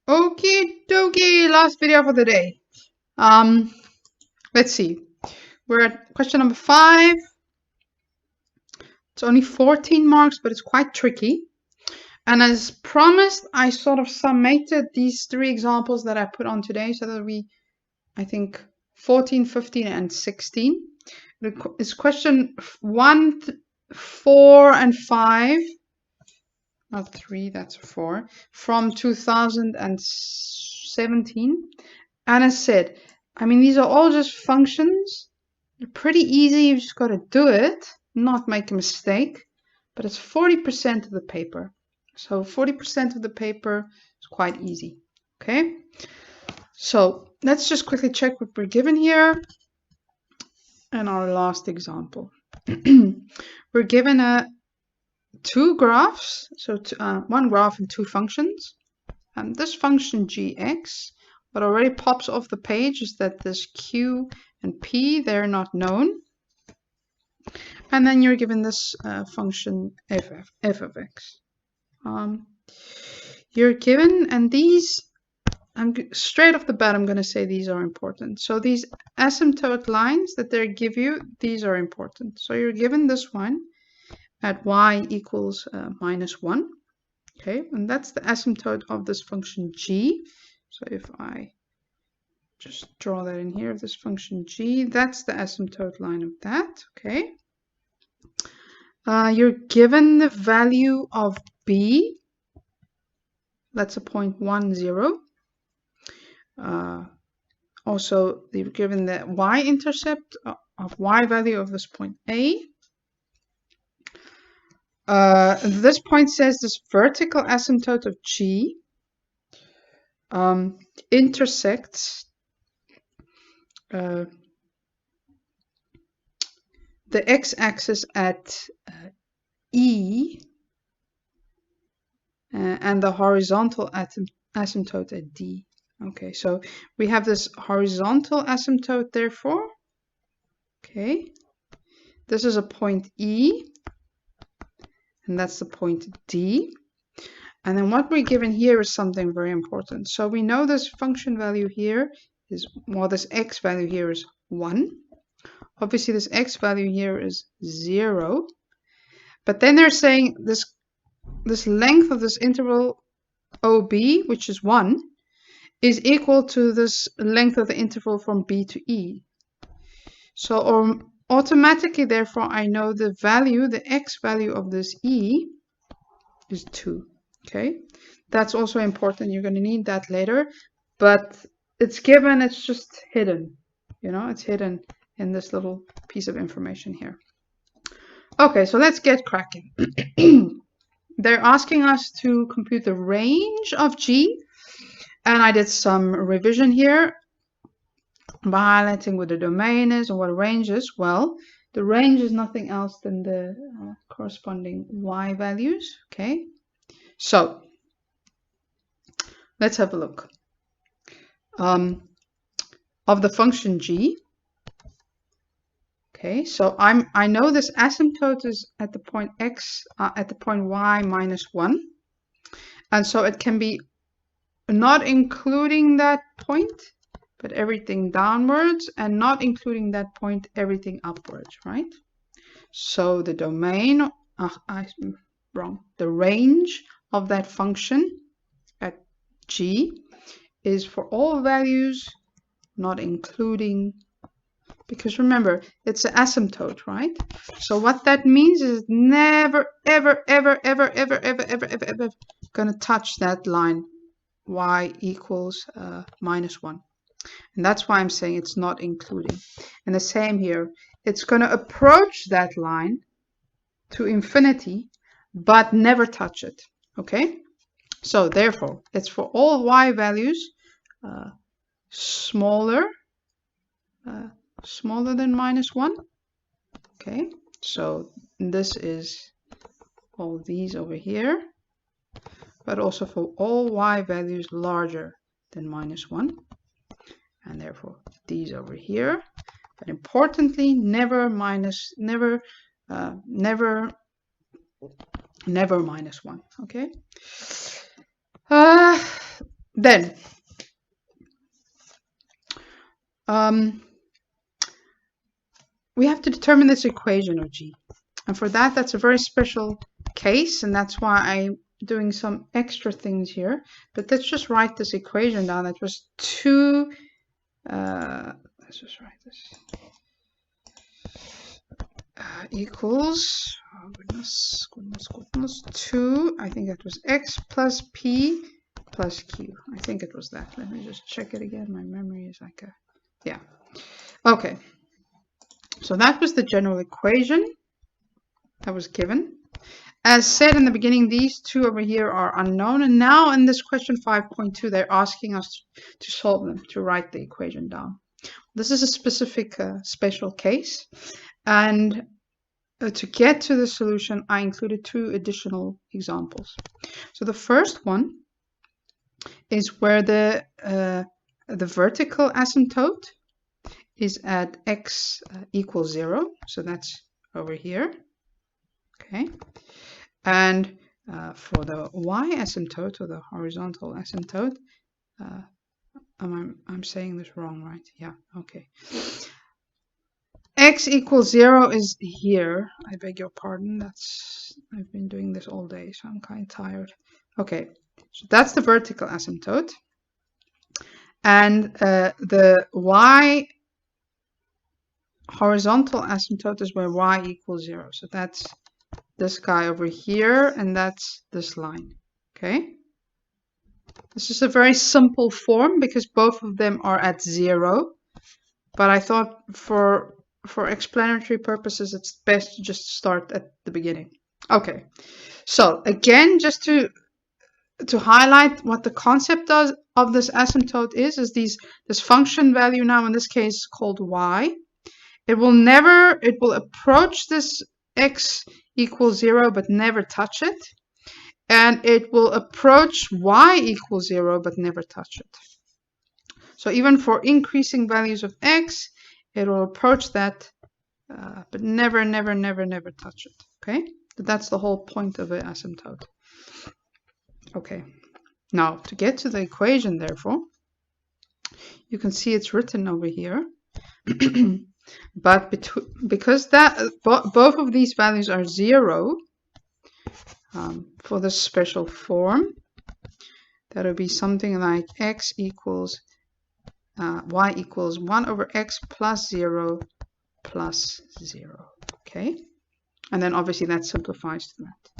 Okie dokie, last video for the day. Let's see. We're at question number 5. It's only 14 marks, but it's quite tricky. And as promised, I sort of summated these 3 examples that I put on today, so that we, I think, 14, 15, and 16. It's question 1, 4, and 5. Not 3, that's 4. From 2017. And as said, I mean, these are all just functions. They're pretty easy. You've just got to do it, not make a mistake. But it's 40% of the paper. So 40% of the paper is quite easy. Okay. So let's just quickly check what we're given here. And our last example. We're given 2 graphs. So 1 graph and 2 functions. And this function gx, what already pops off the page is that this q and p, they're not known. And then you're given this function f of x. You're given, and these, straight off the bat, I'm going to say these are important. So these asymptote lines that they give you, these are important. So you're given this one at y equals -1. Okay, and that's the asymptote of this function g. So if I just draw that in here, this function g, that's the asymptote line of that. Okay. You're given the value of b. That's a point 1, 0. Also, you're given the y-intercept of y value of this point a. This point says this vertical asymptote of g intersects the x-axis at E and the horizontal asymptote at D. Okay, so we have this horizontal asymptote therefore. Okay, this is a point E, and that's the point D. And then what we're given here is something very important. So we know this function value here is, well, this x value here is 1. Obviously, this x value here is 0. But then they're saying this length of this interval OB, which is 1, is equal to this length of the interval from B to E. So automatically, therefore, I know the value, the x value of this E is 2. Okay, that's also important. You're going to need that later, but it's given, it's just hidden. You know, it's hidden in this little piece of information here. Okay, so let's get cracking. They're asking us to compute the range of G, and I did some revision here by highlighting what the domain is and what a range is. Well, the range is nothing else than the corresponding y values. Okay, so let's have a look. Of the function g. Okay, so I know this asymptote is at the point x, at the point y -1, and so it can be not including that point, but everything downwards, and not including that point, everything upwards, right? So the domain, I'm wrong. The range of that function at g is for all values, not including, because remember, it's an asymptote, right? So what that means is never, ever, ever, ever, ever, ever, ever, ever, ever gonna touch that line, y equals -1. And that's why I'm saying it's not including. And the same here, it's gonna approach that line to infinity, but never touch it. Okay, so therefore it's for all y values smaller than -1. Okay, so this is all these over here, but also for all y values larger than -1, and therefore these over here. But importantly, never -1. Okay. Then, we have to determine this equation of G. And for that, that's a very special case, and that's why I'm doing some extra things here. But let's just write this equation down. That was 2, let's just write this, equals, oh goodness, 2, I think that was x plus p plus q. I think it was that. Let me just check it again. My memory is like a, yeah. Okay. So that was the general equation that was given. As said in the beginning, these two over here are unknown. And now in this question 5.2, they're asking us to solve them, to write the equation down. This is a specific special case. And to get to the solution, I included 2 additional examples. So the first one is where the vertical asymptote is at x equals 0. So that's over here. Okay. And for the y asymptote, or the horizontal asymptote, I'm saying this wrong, right? Yeah, okay. X equals 0 is here. I beg your pardon. I've been doing this all day, so I'm kind of tired. Okay, so that's the vertical asymptote. And the y horizontal asymptote is where y equals 0. So that's this guy over here, and that's this line. Okay. This is a very simple form because both of them are at 0. But I thought for explanatory purposes, it's best to just start at the beginning. Okay. So again, just to highlight what the concept of this asymptote is this function value now in this case called y. It will approach this x equals 0 but never touch it. And it will approach y equals 0 but never touch it. So even for increasing values of x, it will approach that but never touch it. Okay, but that's the whole point of an asymptote. Okay, now to get to the equation, therefore, you can see it's written over here. But because both of these values are 0, for this special form, that would be something like x equals y equals 1 over x plus 0 plus 0. Okay, and then obviously that simplifies to that.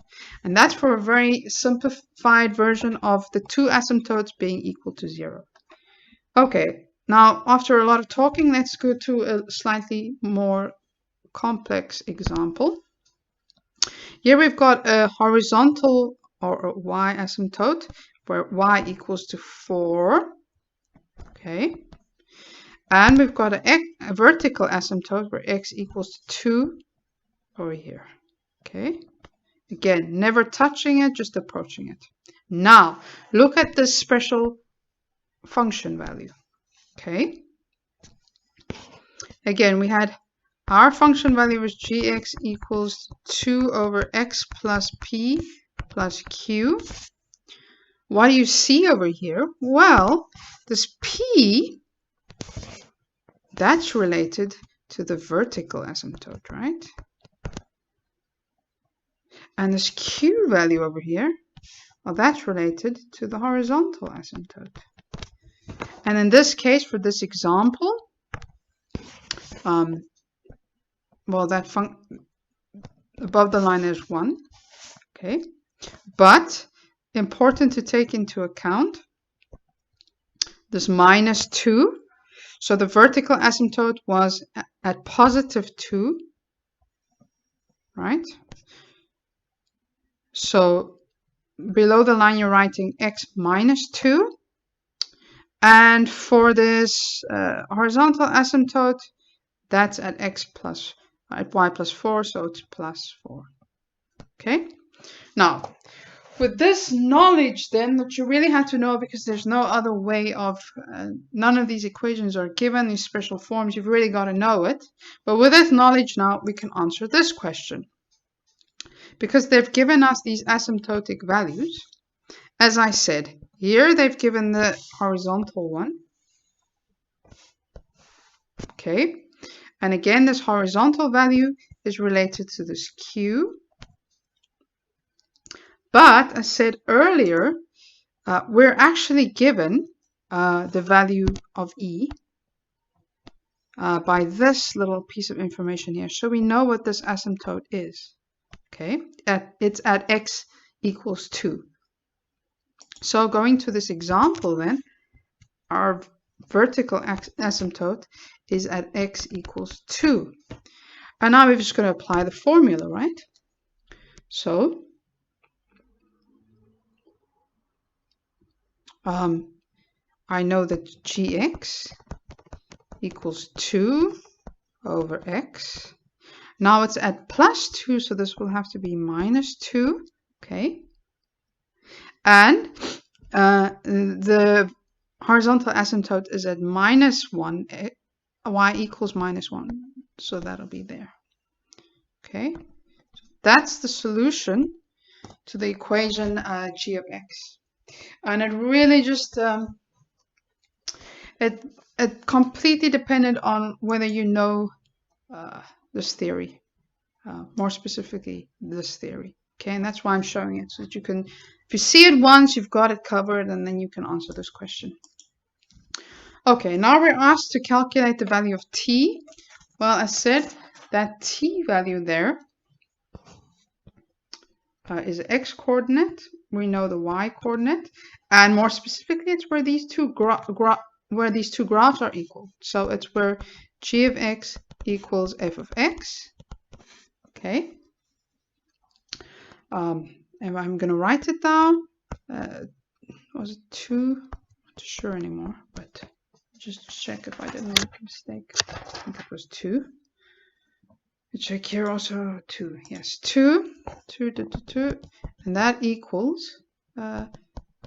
And that's for a very simplified version of the 2 asymptotes being equal to 0. Okay, now after a lot of talking, let's go to a slightly more complex example. Here we've got a horizontal or a y asymptote where y equals to 4. Okay. And we've got a vertical asymptote where x equals to 2 over here. Okay. Again, never touching it, just approaching it. Now, look at this special function value. Okay. Again, we had our function value was gx equals 2 over x plus p plus q. What do you see over here? Well, this p, that's related to the vertical asymptote, right? And this q value over here, well, that's related to the horizontal asymptote. And in this case, for this example, well, that above the line is 1. Okay, but important to take into account this minus 2. So the vertical asymptote was at positive 2, right? So below the line, you're writing x minus 2. And for this horizontal asymptote, that's at x plus, at y plus 4, so it's plus 4. Okay? Now, with this knowledge then, that you really have to know, because there's no other way of, none of these equations are given, these special forms, you've really got to know it. But with this knowledge now, we can answer this question. Because they've given us these asymptotic values, as I said, Here they've given the horizontal one. Okay. And again, this horizontal value is related to this Q. But as said earlier, we're actually given the value of E by this little piece of information here. So we know what this asymptote is. Okay, it's at x equals 2. So going to this example then, our vertical asymptote is at x equals 2. And now we're just going to apply the formula, right? So I know that gx equals 2 over x. Now it's at plus 2, so this will have to be minus 2. Okay. And the horizontal asymptote is at minus 1, y equals minus 1. So that'll be there. Okay. That's the solution to the equation g of x. And it really just, it completely depended on whether you know this theory, more specifically this theory. Okay, and that's why I'm showing it, so that you can, if you see it once, you've got it covered, and then you can answer this question. Okay, now we're asked to calculate the value of t. Well, as said, that t value there is an x coordinate. We know the y coordinate, and more specifically, it's where these two graphs are equal. So it's where g of x equals f of x. Okay. And I'm going to write it down. Was it 2? I'm not sure anymore, but just to check if I didn't make a mistake. I think it was 2. Check here also 2. Yes, 2. And that equals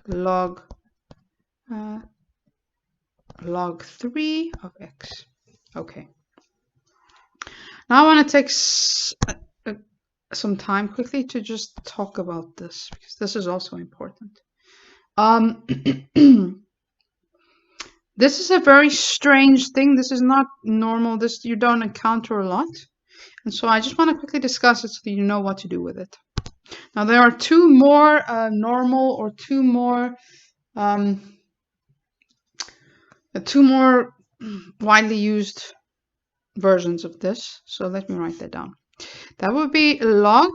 log 3 of x. Okay. Now I want to take some time quickly to just talk about this, because this is also important. This is a very strange thing. This is not normal. This you don't encounter a lot. And so I just want to quickly discuss it so that you know what to do with it. Now there are two more normal, or two more widely used versions of this. So let me write that down. That would be log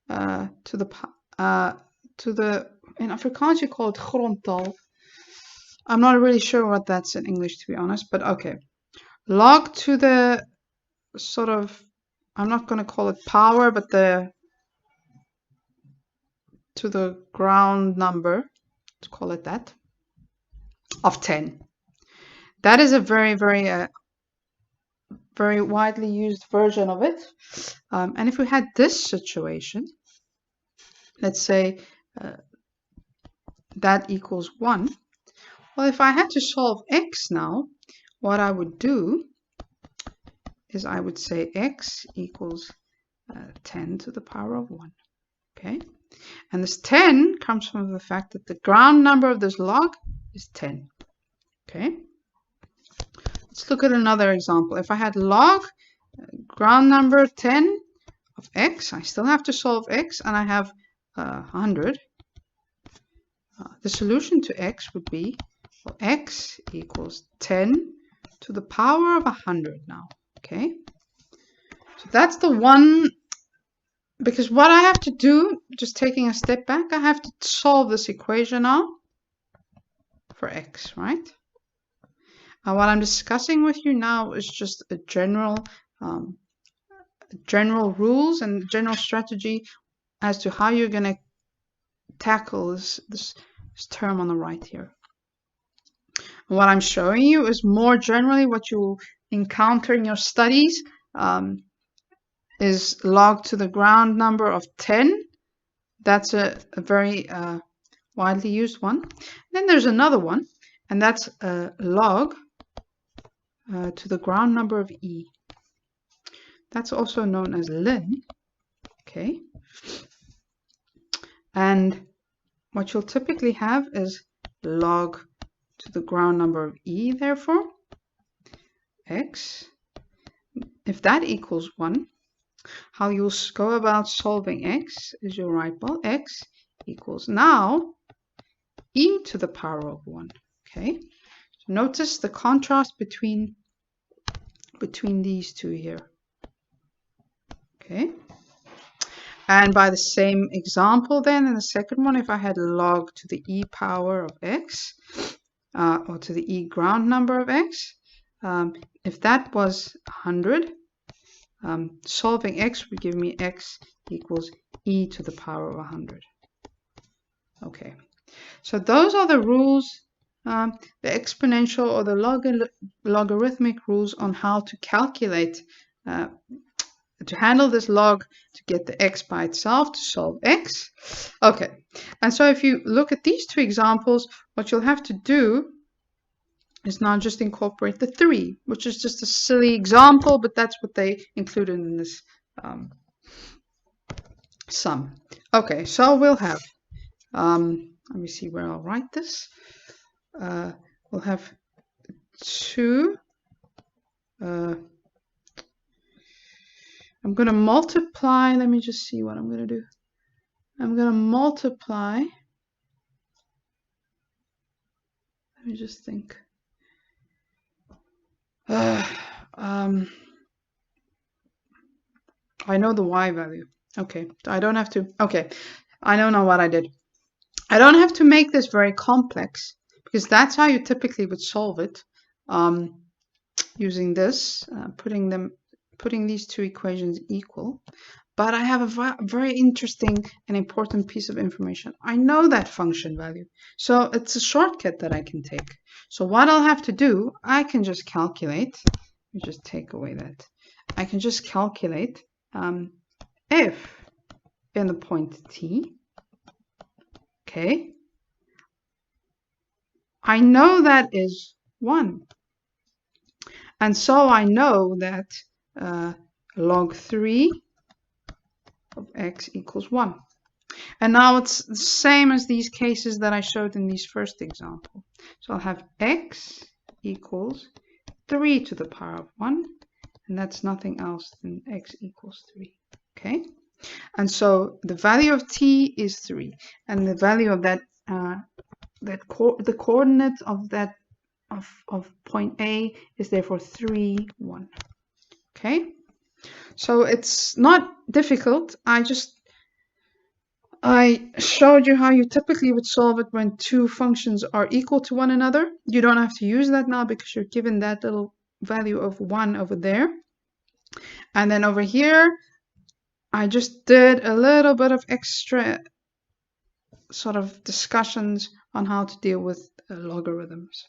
to the in Afrikaans you call it grondtal. I'm not really sure what that's in English, to be honest, but okay. Log to the sort of, I'm not going to call it power, but to the ground number, let's call it that, of 10. That is a very, very very widely used version of it. And if we had this situation, let's say that equals 1. Well, if I had to solve x now, what I would do is I would say x equals 10 to the power of 1. Okay, and this 10 comes from the fact that the ground number of this log is 10. Okay. Let's look at another example. If I had log ground number 10 of x, I still have to solve x, and I have 100. The solution to x would be, well, x equals 10 to the power of 100 now. Okay, so that's the one, because what I have to do, just taking a step back, I have to solve this equation now for x, right? What I'm discussing with you now is just a general rules and general strategy as to how you're going to tackle this term on the right here. And what I'm showing you is more generally what you will encounter in your studies is log to the ground number of 10. That's a very widely used one. Then there's another one, and that's log to the ground number of e. That's also known as ln. Okay. And what you'll typically have is log to the ground number of e, therefore, x. If that equals 1, how you'll go about solving x is you'll write, well, x equals now e to the power of 1. Okay, so notice the contrast between these two here. Okay, and by the same example then, in the second one, if I had log to the e power of x, or to the e ground number of x, if that was 100, solving x would give me x equals e to the power of 100. Okay, so those are the rules, the exponential or the logarithmic rules on how to calculate, to handle this log, to get the x by itself, to solve x. Okay, and so if you look at these two examples, what you'll have to do is now just incorporate the 3, which is just a silly example, but that's what they included in this sum. Okay, so we'll have, let me see where I'll write this. We'll have 2. I'm going to multiply. Let me just see what I'm going to do. I'm going to multiply. Let me just think. I know the y value. Okay, I don't have to. Okay, I don't know what I did. I don't have to make this very complex because that's how you typically would solve it. Using this, putting these two equations equal. But I have a very interesting and important piece of information. I know that function value, so it's a shortcut that I can take. So what I'll have to do, I can just calculate. Let me just take away that. I can just calculate f in the point t. Okay. I know that is 1. And so I know that log 3 of x equals 1. And now it's the same as these cases that I showed in these first example. So I'll have x equals 3 to the power of 1, and that's nothing else than x equals 3. Okay, and so the value of t is 3, and the value of that the coordinate of that of point A is therefore 3, 1. Okay, so it's not difficult. I showed you how you typically would solve it when two functions are equal to one another. You don't have to use that now because you're given that little value of 1 over there. And then over here, I just did a little bit of extra sort of discussions on how to deal with logarithms.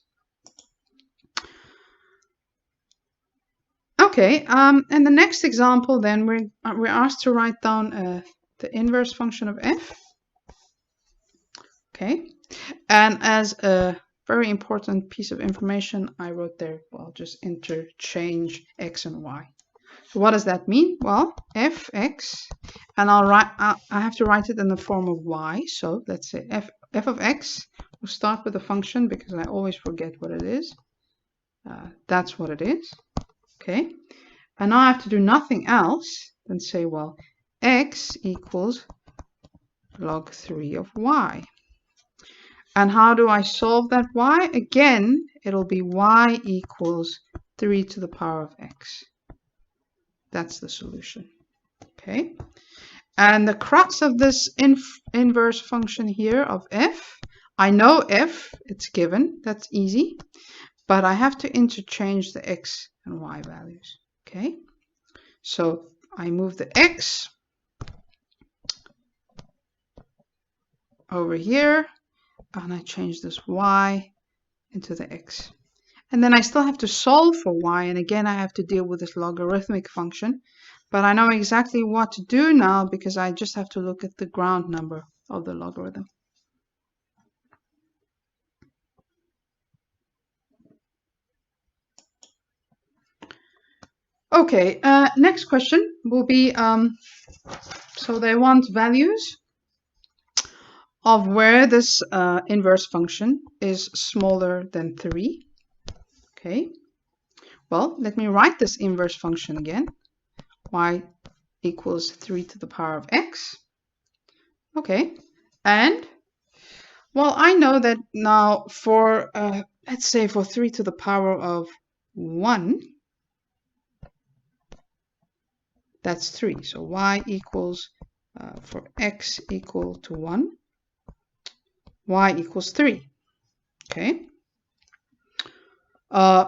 Okay, and the next example then we're asked to write down the inverse function of f. Okay, and as a very important piece of information, I wrote there, well, just interchange x and y. So what does that mean? Well, fx, and I have to write it in the form of y. So let's say f of x. We'll start with the function because I always forget what it is. That's what it is. Okay, and now I have to do nothing else than say, well, x equals log 3 of y. And how do I solve that y? Again, it'll be y equals 3 to the power of x. That's the solution. Okay, and the crux of this inverse function here of f, I know f, it's given, that's easy, but I have to interchange the x and y values. Okay, so I move the x over here, and I change this y into the x. And then I still have to solve for y, and again I have to deal with this logarithmic function. But I know exactly what to do now because I just have to look at the ground number of the logarithm. Okay, next question will be, so they want values of where this inverse function is smaller than 3. Okay, well, let me write this inverse function again. Y equals 3 to the power of x. Okay, and well, I know that now for, let's say for 3 to the power of 1, that's 3. So y equals, for x equal to 1, y equals 3. Okay.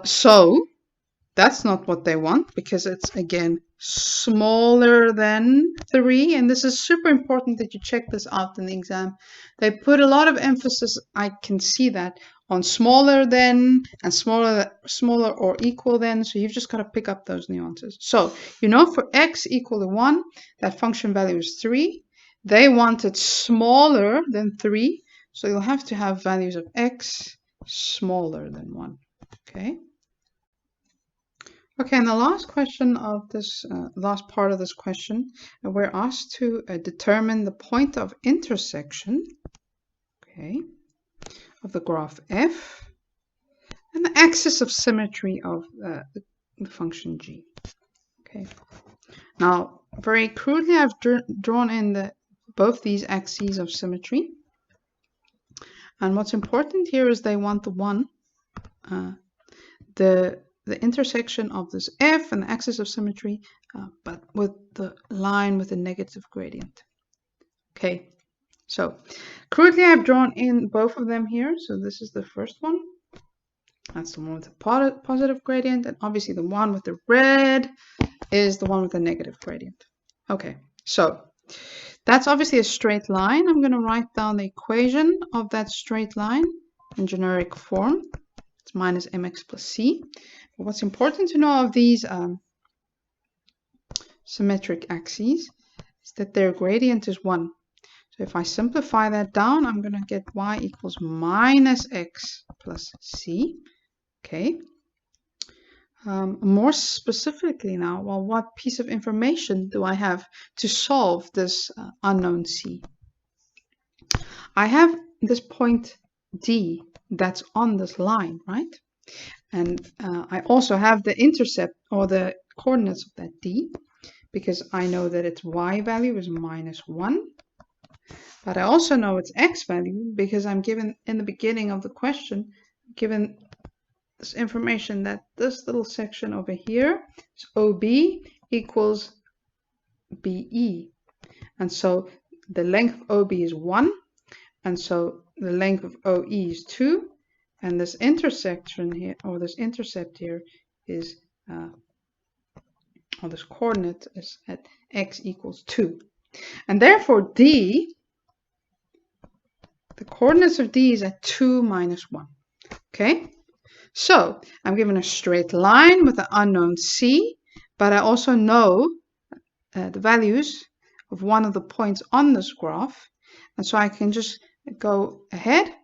So that's not what they want, because it's again smaller than 3, and this is super important that you check this out in the exam. They put a lot of emphasis, I can see that, on smaller than and smaller or equal than, so you've just got to pick up those nuances. So you know, for x equal to 1, that function value is 3. They want it smaller than 3, so you'll have to have values of x smaller than 1. Okay. Okay, and the last question of this, last part of this question, we're asked to determine the point of intersection, okay, of the graph f, and the axis of symmetry of the function g. Okay. Now, very crudely, I've drawn in both these axes of symmetry, and what's important here is they want the one, the intersection of this f and the axis of symmetry, but with the line with a negative gradient. Okay, so crudely I've drawn in both of them here. So this is the first one. That's the one with the positive gradient, and obviously the one with the red is the one with the negative gradient. Okay, so that's obviously a straight line. I'm going to write down the equation of that straight line in generic form. It's minus mx plus c. But what's important to know of these symmetric axes is that their gradient is 1. So if I simplify that down, I'm going to get y equals minus x plus c. Okay. More specifically now, well, what piece of information do I have to solve this unknown c? I have this point D that's on this line, right? And I also have the intercept or the coordinates of that D, because I know that its y value is minus 1. But I also know its x value because I'm given in the beginning of the question, given this information that this little section over here is OB equals BE. And so the length of OB is 1. And so the length of OE is 2. And this intersection here, or this intercept here, is, or this coordinate is at x equals 2. And therefore D, the coordinates of D is at 2 minus 1. Okay? So I'm given a straight line with the unknown c, but I also know the values of one of the points on this graph. And so I can just go ahead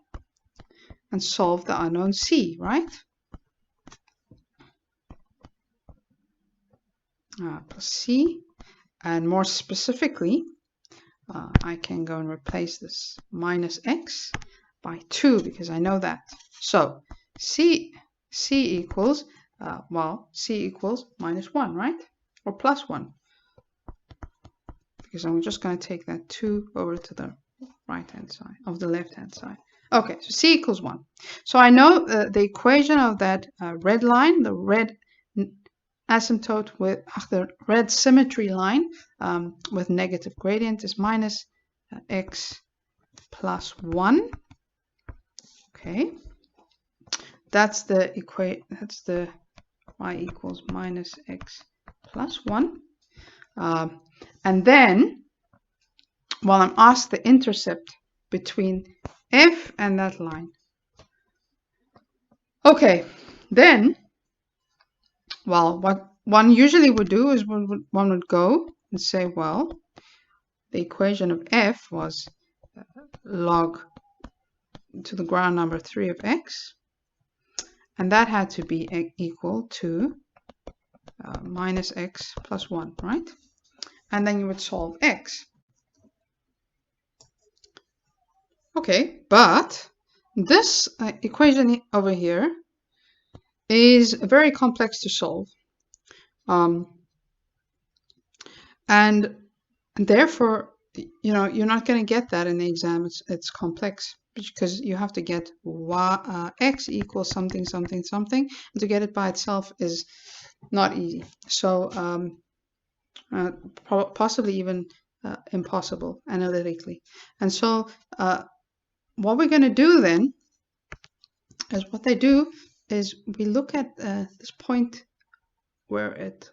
and solve the unknown c, right? Plus c. And more specifically, I can go and replace this minus x by 2 because I know that. So c equals, c equals minus 1, right? Or plus 1. Because I'm just going to take that 2 over to the right-hand side, of the left-hand side. Okay, so c equals 1. So I know the equation of that red line, the red asymptote with the red symmetry line with negative gradient is minus x plus 1. Okay, that's the equation. That's the y equals minus x plus 1. And then, well, I'm asked the intercept between f and that line. Okay, then, well, what one usually would do is one would go and say, well, the equation of f was log to the ground number 3 of x, and that had to be equal to minus x plus 1, right? And then you would solve x. Okay, but this equation over here is very complex to solve. And therefore, you're not going to get that in the exam. It's complex because you have to get x equals something, something, something. And to get it by itself is not easy. So possibly even impossible analytically. And so what we're going to do then is what they do is we look at this point where it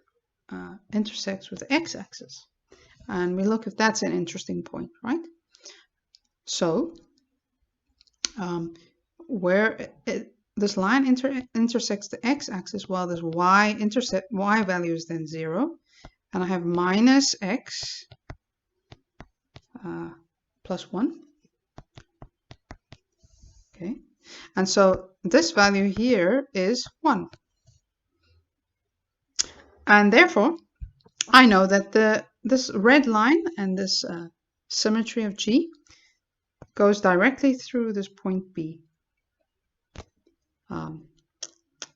intersects with the x-axis. And we look if that's an interesting point, right? So where this line intersects the x-axis, well, this y value is then 0. And I have minus x plus 1. Okay. And so this value here is 1. And therefore, I know that this red line and this symmetry of G goes directly through this point B.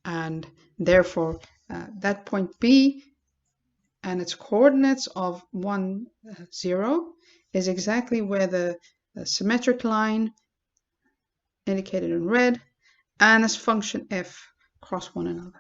And therefore, that point B and its coordinates of 1, 0 is exactly where the symmetric line indicated in red and this function f cross one another.